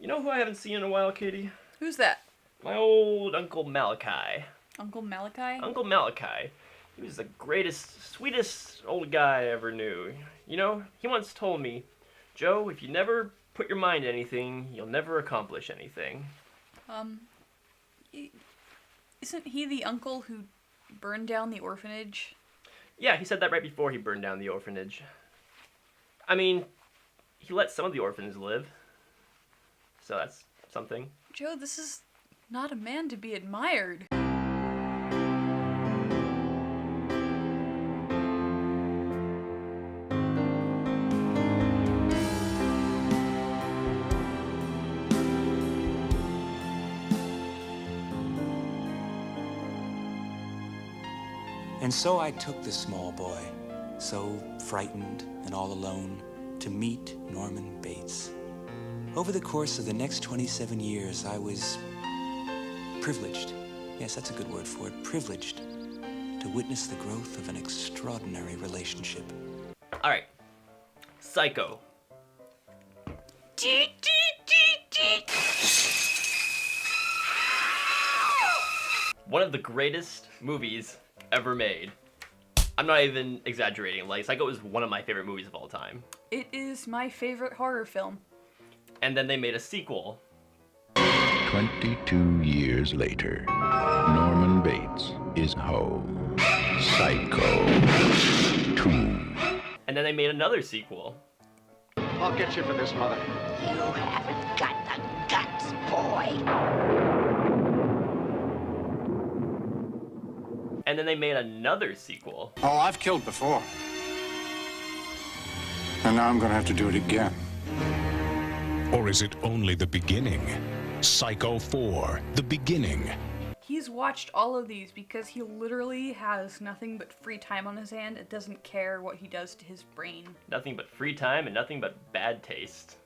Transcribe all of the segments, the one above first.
You know who I haven't seen in a while, Katie? Who's that? My old Uncle Malachi. Uncle Malachi? Uncle Malachi. He was the greatest, sweetest old guy I ever knew. You know, he once told me, Joe, if you never put your mind to anything, you'll never accomplish anything. Isn't he the uncle who burned down the orphanage? Yeah, he said that right before he burned down the orphanage. I mean, he let some of the orphans live. So that's something. Joe, this is not a man to be admired. And so I took the small boy, so frightened and all alone, to meet Norman Bates. Over the course of the next 27 years, I was privileged. Yes, that's a good word for it. Privileged to witness the growth of an extraordinary relationship. All right. Psycho. One of the greatest movies ever made. I'm not even exaggerating. Like, Psycho is one of my favorite movies of all time. It is my favorite horror film. And then they made a sequel. 22 years later, Norman Bates is home. Psycho 2. And then they made another sequel. I'll get you for this, Mother. You haven't got the guts, boy. And then they made another sequel. Oh, I've killed before. And now I'm gonna have to do it again. Or is it only the beginning? Psycho 4, The Beginning. He's watched all of these because he literally has nothing but free time on his hand and doesn't care what he does to his brain. Nothing but free time and nothing but bad taste.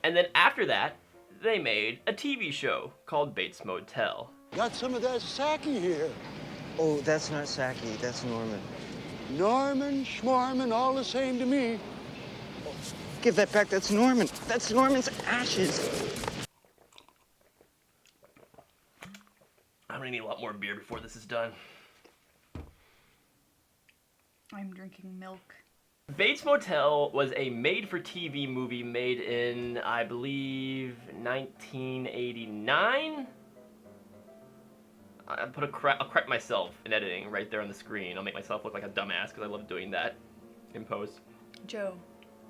And then after that, they made a TV show called Bates Motel. Got some of that sake here. Oh, that's not Saki, that's Norman. Norman, Schmorman, all the same to me. Give that back, that's Norman. That's Norman's ashes. I'm gonna need a lot more beer before this is done. I'm drinking milk. Bates Motel was a made-for-TV movie made in, I believe, 1989? I'll correct myself in editing right there on the screen. I'll make myself look like a dumbass because I love doing that in post. Joe,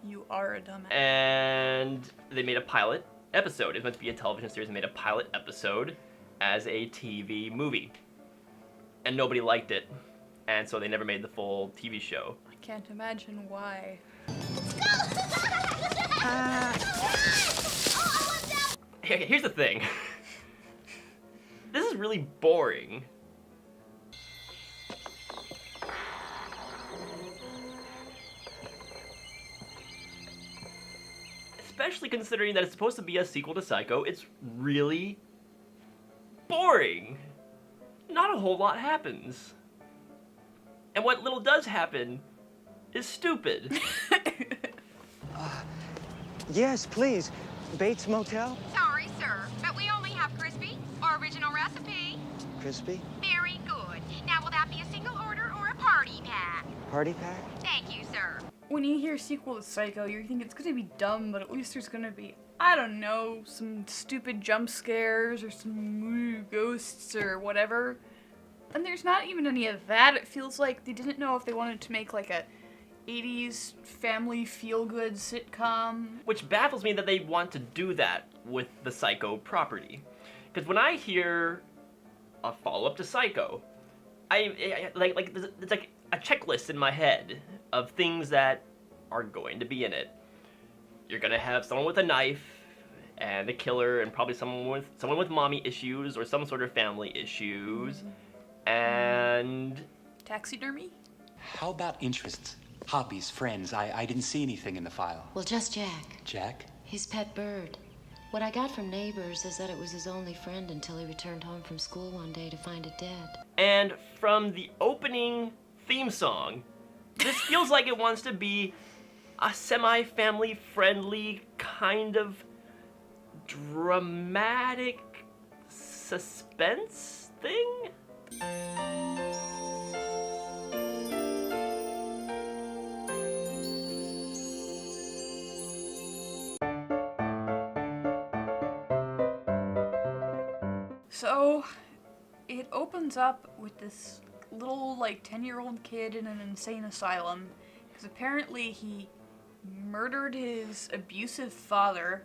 you are a dumbass. And they made a pilot episode. It was meant to be a television series. They made a pilot episode as a TV movie. And nobody liked it. And so they never made the full TV show. I can't imagine why. Here's the thing. This is really boring. Especially considering that it's supposed to be a sequel to Psycho, it's really boring. Not a whole lot happens. And what little does happen is stupid. Yes, please. Bates Motel? Sorry, sir, but we only have crispy or original recipe. Crispy? Very good. Now, will that be a single order or a party pack? Party pack? Thank you, sir. When you hear sequel to Psycho, you think it's gonna be dumb, but at least there's gonna be, I don't know, some stupid jump scares or some ghosts or whatever. And there's not even any of that. It feels like they didn't know if they wanted to make like a 80s family feel-good sitcom. Which baffles me that they want to do that with the Psycho property. Because when I hear a follow-up to Psycho, it's like a checklist in my head of things that are going to be in it. You're gonna have someone with a knife and a killer and probably someone with mommy issues or some sort of family issues. And Taxidermy? How about interests? Hobbies, friends? I didn't see anything in the file. Well, just Jack. Jack? His pet bird. What I got from neighbors is that it was his only friend until he returned home from school one day to find it dead. And from the opening theme song, this feels like it wants to be a semi-family friendly kind of dramatic suspense thing? So, it opens up with this little, like, 10-year-old kid in an insane asylum, because apparently he murdered his abusive father.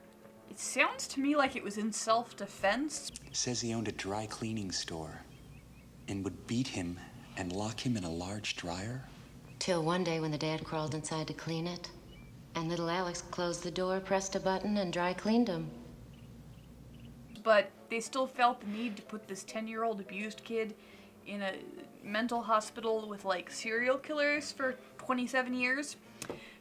It sounds to me like it was in self-defense. Says he owned a dry cleaning store and would beat him and lock him in a large dryer. Till one day when the dad crawled inside to clean it, and little Alex closed the door, pressed a button, and dry cleaned him. But they still felt the need to put this 10-year-old abused kid in a mental hospital with, like, serial killers for 27 years.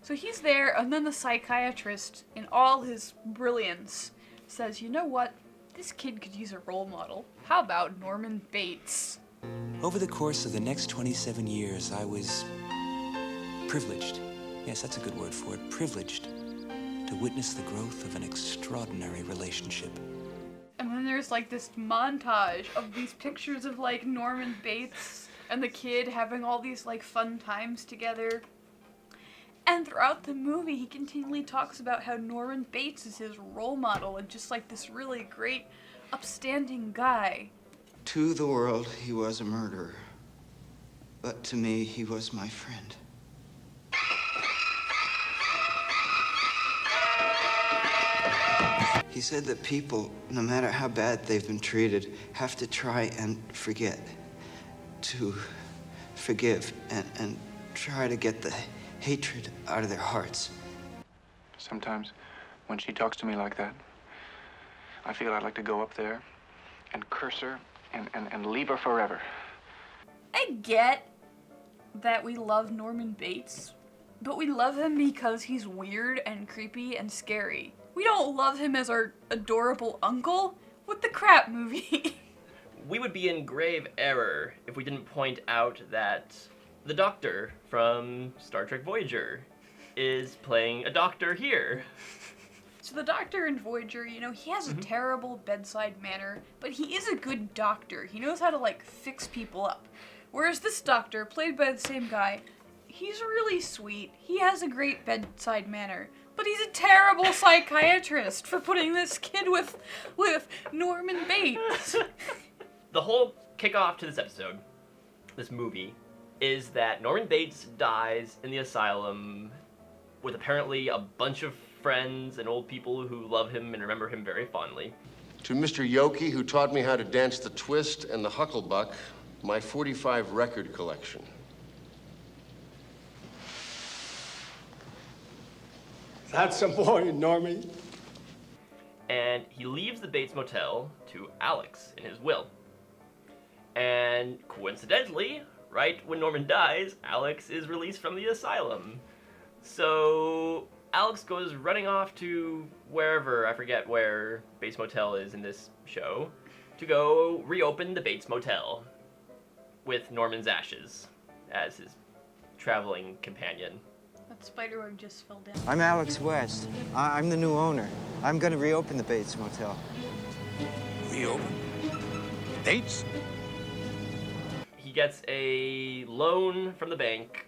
So he's there, and then the psychiatrist, in all his brilliance, says, you know what? This kid could use a role model. How about Norman Bates? Over the course of the next 27 years, I was privileged. Yes, that's a good word for it. Privileged to witness the growth of an extraordinary relationship. And then there's, like, this montage of these pictures of, like, Norman Bates and the kid having all these, like, fun times together. And throughout the movie, he continually talks about how Norman Bates is his role model and just, like, this really great, upstanding guy. To the world, he was a murderer. But to me, he was my friend. He said that people, no matter how bad they've been treated, have to try and forget. To forgive and try to get the hatred out of their hearts. Sometimes, when she talks to me like that, I feel I'd like to go up there and curse her and leave her forever. I get that we love Norman Bates, but we love him because he's weird and creepy and scary. We don't love him as our adorable uncle. What the crap, movie? We would be in grave error if we didn't point out that the Doctor from Star Trek Voyager is playing a doctor here. So the Doctor in Voyager, you know, he has a terrible bedside manner, but he is a good doctor. He knows how to, like, fix people up. Whereas this Doctor, played by the same guy, he's really sweet. He has a great bedside manner. But he's a terrible psychiatrist for putting this kid with Norman Bates. The whole kickoff to this episode, this movie, is that Norman Bates dies in the asylum with apparently a bunch of friends and old people who love him and remember him very fondly. To Mr. Yoki, who taught me how to dance the twist and the hucklebuck, my 45 record collection. That's a boy, Normie. And he leaves the Bates Motel to Alex in his will. And coincidentally, right when Norman dies, Alex is released from the asylum. So Alex goes running off to wherever, I forget where Bates Motel is in this show, to go reopen the Bates Motel with Norman's ashes as his traveling companion. That spiderweb just fell down. I'm Alex West. I'm the new owner. I'm gonna reopen the Bates Motel. Reopen? Bates? He gets a loan from the bank.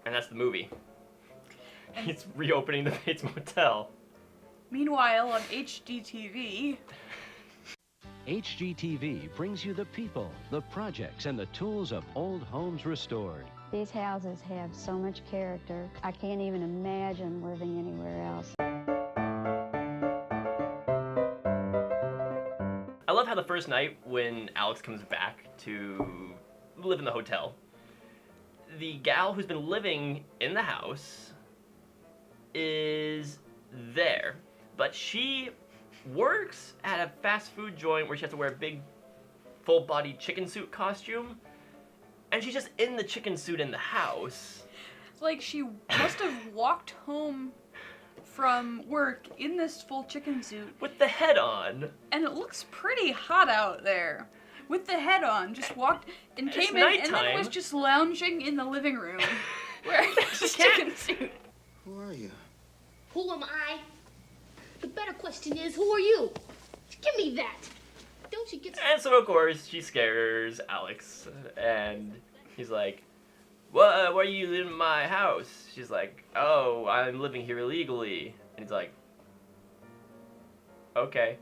And that's the movie. He's reopening the Bates Motel. Meanwhile, on HGTV... HGTV brings you the people, the projects, and the tools of old homes restored. These houses have so much character. I can't even imagine living anywhere else. I love how the first night when Alex comes back to live in the hotel, the gal who's been living in the house is there, but she works at a fast food joint where she has to wear a big full-body chicken suit costume, and she's just in the chicken suit in the house. Like, she must have walked home from work in this full chicken suit. With the head on. And it looks pretty hot out there. With the head on, just walked and came in and then was just lounging in the living room wearing this chicken suit. Who are you? Who am I? The better question is, who are you? Give me that. Don't you get... And so, of course, she scares Alex, and he's like, "What? Why are you in my house?" She's like, "Oh, I'm living here illegally." And he's like, "Okay."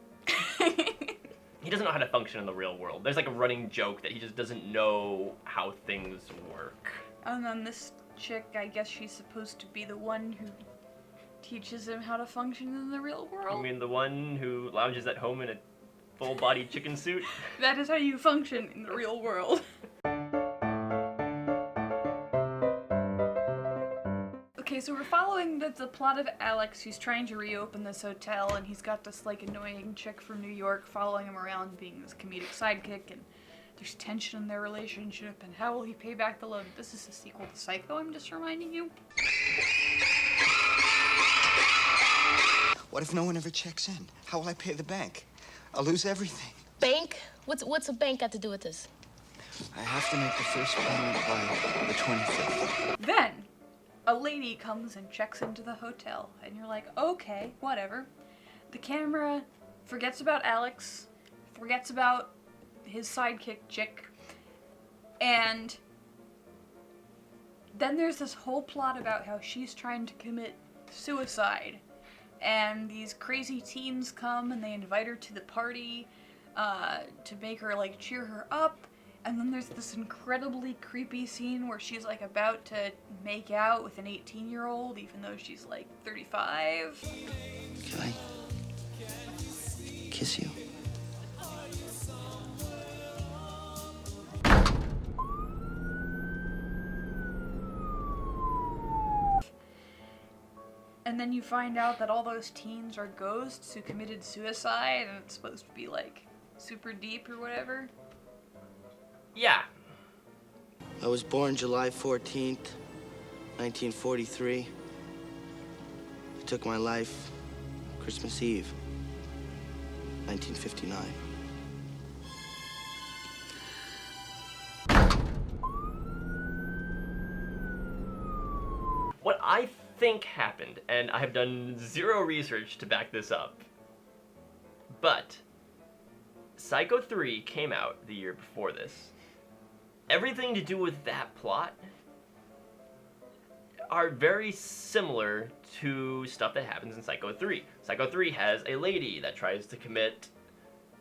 He doesn't know how to function in the real world. There's like a running joke that he just doesn't know how things work. And then this chick, I guess she's supposed to be the one who teaches him how to function in the real world. You mean the one who lounges at home in a full-body chicken suit? That is how you function in the real world. Okay, so we're following the plot of Alex, who's trying to reopen this hotel, and he's got this, like, annoying chick from New York following him around, being this comedic sidekick, and there's tension in their relationship, and how will he pay back the loan? This is a sequel to Psycho, I'm just reminding you. What if no one ever checks in? How will I pay the bank? I'll lose everything. Bank? What's a bank got to do with this? I have to make the first payment by the 25th. Then, a lady comes and checks into the hotel, and you're like, okay, whatever. The camera forgets about Alex, forgets about his sidekick chick, and then there's this whole plot about how she's trying to commit suicide, and these crazy teens come and they invite her to the party to make her, like, cheer her up. And then there's this incredibly creepy scene where she's, like, about to make out with an 18-year-old, even though she's, like, 35. Can I kiss you? And then you find out that all those teens are ghosts who committed suicide, and it's supposed to be, like, super deep or whatever. Yeah. I was born July 14th, 1943. I took my life Christmas Eve, 1959. What I think happened, and I have done zero research to back this up, but Psycho 3 came out the year before this. Everything to do with that plot are very similar to stuff that happens in Psycho 3. Psycho 3 has a lady that tries to commit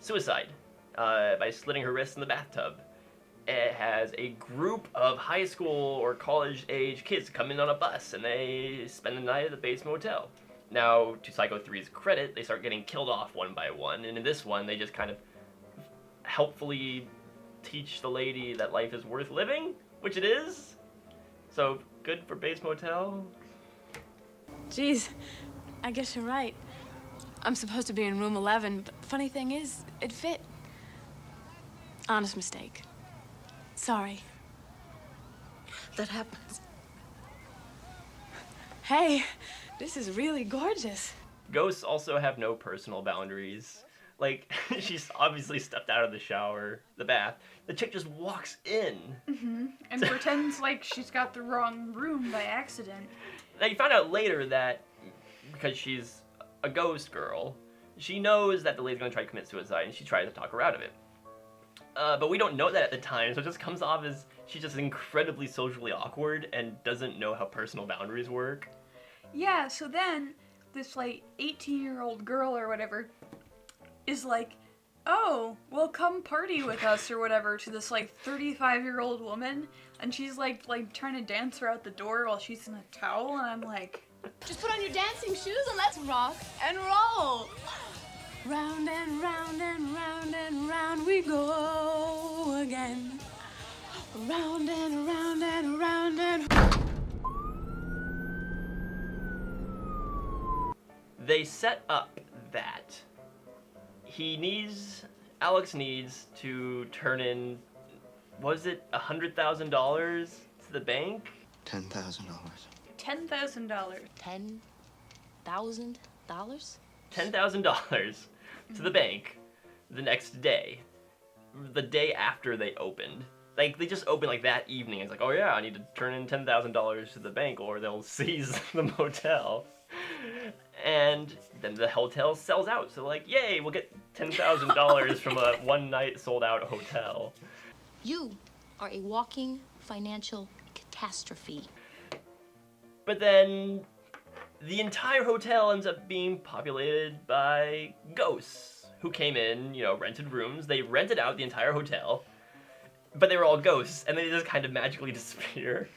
suicide by slitting her wrists in the bathtub. It has a group of high school or college-age kids come in on a bus and they spend the night at the base motel. Now, to Psycho 3's credit, they start getting killed off one by one, and in this one, they just kind of helpfully teach the lady that life is worth living, which it is. So, good for base motel. Geez, I guess you're right. I'm supposed to be in room 11, but the funny thing is, it fit. Honest mistake. Sorry. That happens. Hey, this is really gorgeous. Ghosts also have no personal boundaries. Like, she's obviously stepped out of the shower, the bath. The chick just walks in. Mm-hmm. And pretends like she's got the wrong room by accident. Now, you found out later that, because she's a ghost girl, she knows that the lady's gonna try to commit suicide, and she tries to talk her out of it. But we don't know that at the time, so it just comes off as she's just incredibly socially awkward and doesn't know how personal boundaries work. Yeah, so then, this, like, 18-year-old girl or whatever is like, oh, well, come party with us or whatever, to this, like, 35-year-old woman, and she's, like trying to dance her out the door while she's in a towel, and I'm like... Just put on your dancing shoes and let's rock and roll. Round and round and round and round we go again. Round and round and round and... They set up that Alex needs to turn in, was it $100,000 to the bank? $10,000. $10,000. $10,000? $10,000 to the bank the next day. The day after they opened. Like, they just opened, like, that evening. It's like, oh yeah, I need to turn in $10,000 to the bank or they'll seize the motel. And then the hotel sells out. So like, yay, we'll get $10,000 from a one night sold out hotel. You are a walking financial catastrophe. But then the entire hotel ends up being populated by ghosts who came in, rented rooms. They rented out the entire hotel, but they were all ghosts, and they just kind of magically disappear.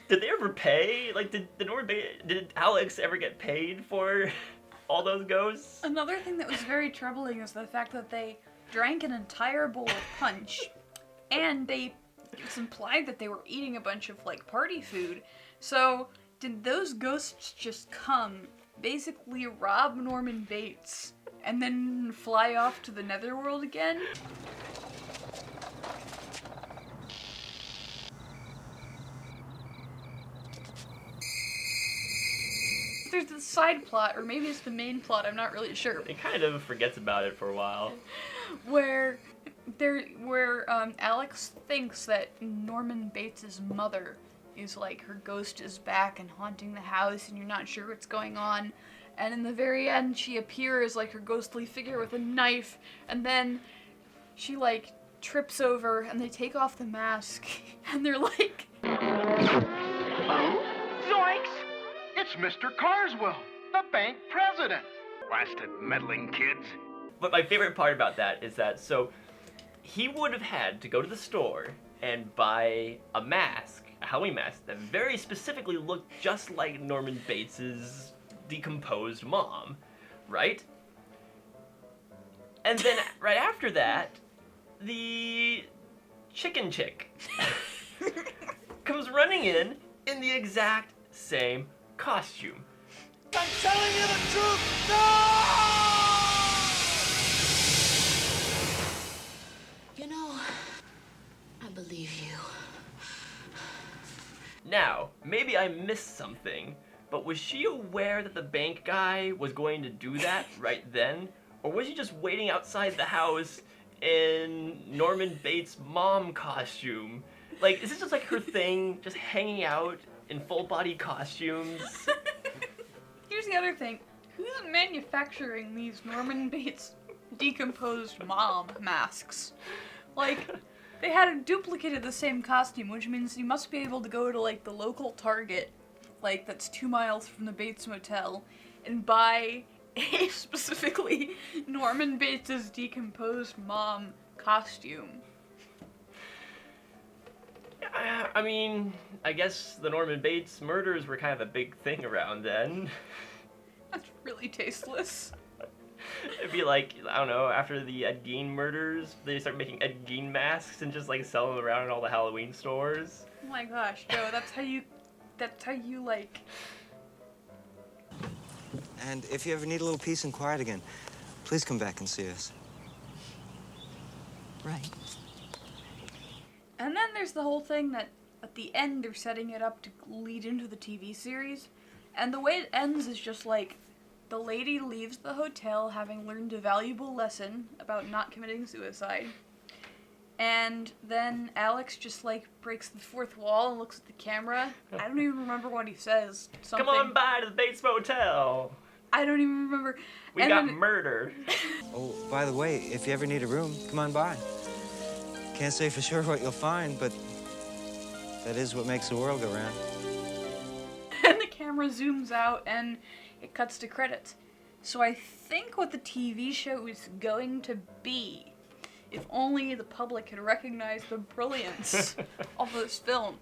Did they ever pay? Like, did Alex ever get paid for all those ghosts? Another thing that was very troubling is the fact that they drank an entire bowl of punch, and it's implied that they were eating a bunch of, like, party food. So, did those ghosts just come, basically rob Norman Bates, and then fly off to the netherworld again? There's the side plot, or maybe it's the main plot, I'm not really sure. It kind of forgets about it for a while. Where Alex thinks that Norman Bates' mother is like, her ghost is back and haunting the house and you're not sure what's going on. And in the very end, she appears like her ghostly figure with a knife, and then she like trips over and they take off the mask and they're like... Zoinks! It's Mr. Carswell, the bank president. Blasted meddling kids. But my favorite part about that is that, so he would have had to go to the store and buy a mask, a Halloween mask, that very specifically looked just like Norman Bates's decomposed mom, right? And then right after that, the chicken chick comes running in the exact same costume. I'm telling you the truth! No! You know, I believe you. Now, maybe I missed something, but was she aware that the bank guy was going to do that right then? Or was she just waiting outside the house in Norman Bates' mom costume? Like, is this just like her thing, just hanging out in full body costumes? Here's the other thing. Who's manufacturing these Norman Bates decomposed mom masks? Like, they had duplicated the same costume, which means you must be able to go to, like, the local Target, like, that's 2 miles from the Bates Motel, and buy a specifically Norman Bates' decomposed mom costume. I mean, I guess the Norman Bates murders were kind of a big thing around then. That's really tasteless. It'd be like, I don't know, after the Ed Gein murders, they start making Ed Gein masks and just like sell them around in all the Halloween stores. Oh my gosh, Joe, that's how you like... And if you ever need a little peace and quiet again, please come back and see us. Right. And then there's the whole thing that at the end they're setting it up to lead into the TV series. And the way it ends is just like, the lady leaves the hotel having learned a valuable lesson about not committing suicide. And then Alex just like breaks the fourth wall and looks at the camera. I don't even remember what he says. Something. Come on by to the Bates Motel. I don't even remember. We got murdered. Oh, by the way, if you ever need a room, come on by. Can't say for sure what you'll find, but that is what makes the world go round. And the camera zooms out and it cuts to credits. So I think what the TV show is going to be, if only the public had recognized the brilliance of this film,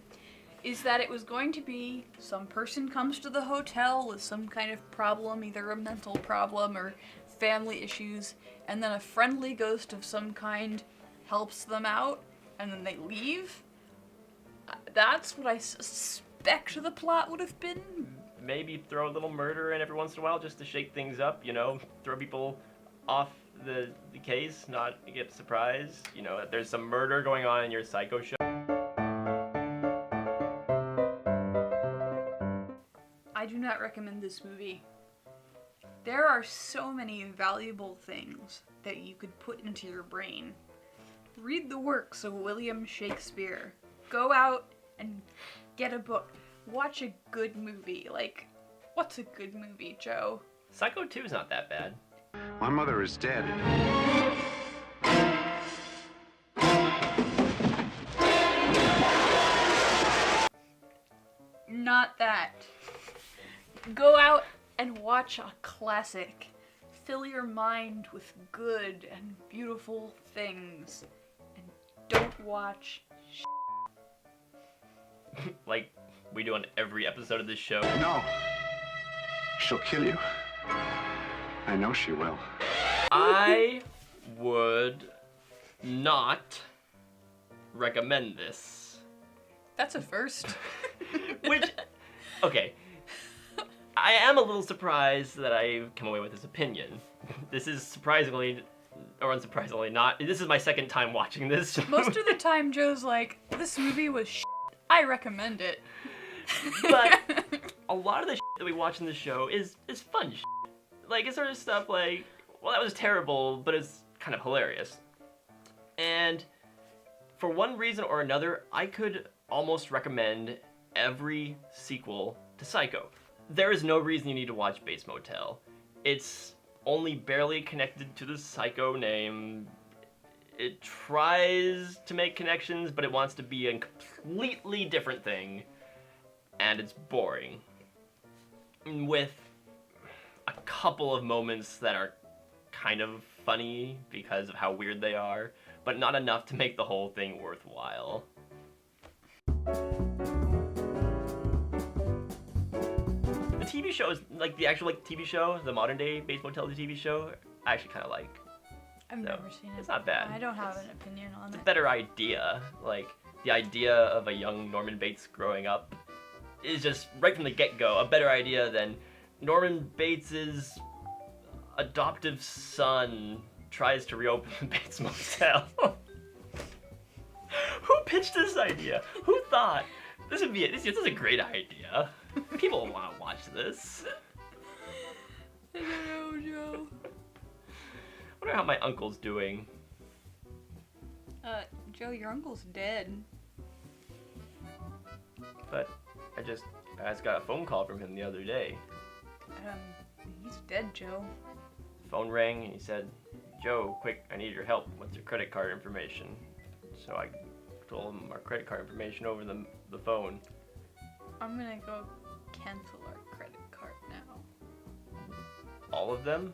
is that it was going to be some person comes to the hotel with some kind of problem, either a mental problem or family issues, and then a friendly ghost of some kind helps them out, and then they leave. That's what I suspect the plot would have been. Maybe throw a little murder in every once in a while just to shake things up, you know, throw people off the case, not get surprised, you know, there's some murder going on in your Psycho show. I do not recommend this movie. There are so many valuable things that you could put into your brain. Read the works of William Shakespeare. Go out and get a book. Watch a good movie. Like, What's a good movie, Joe? Psycho 2 is not that bad. My mother is dead. Not that. Go out and watch a classic. Fill your mind with good and beautiful things. And don't watch Like we do on every episode of this show. No. She'll kill you. I know she will. I would not recommend this. That's a first. Which, okay. I am a little surprised that I've come away with this opinion. This is surprisingly, or unsurprisingly not, this is my second time watching this. Most of the time, Joe's like, this movie was shit. I recommend it. But a lot of the shit that we watch in the show is fun shit. Like, it's sort of stuff like, well, that was terrible, but it's kind of hilarious. And for one reason or another, I could almost recommend every sequel to Psycho. There is no reason you need to watch Bates Motel. It's only barely connected to the Psycho name. It tries to make connections, but it wants to be a completely different thing. And it's boring. With a couple of moments that are kind of funny because of how weird they are, but not enough to make the whole thing worthwhile. The TV show is, like, the actual, like, TV show, the modern day Bates Motel, the TV show, I actually kind of like. I've never seen it. It's not bad. I don't have an opinion on It's a it. better idea. Like, the idea of a young Norman Bates growing up is just, right from the get-go, a better idea than Norman Bates's adoptive son tries to reopen the Bates Motel. Who pitched this idea? Who thought this would be this is a great idea? People want to watch this. I don't know, Joe. I wonder how my uncle's doing. Joe, your uncle's dead. But I just got a phone call from him the other day. He's dead, Joe. Phone rang and he said, "Joe, quick, I need your help. What's your credit card information?" So I told him our credit card information over the phone. I'm gonna go cancel our credit card now. All of them?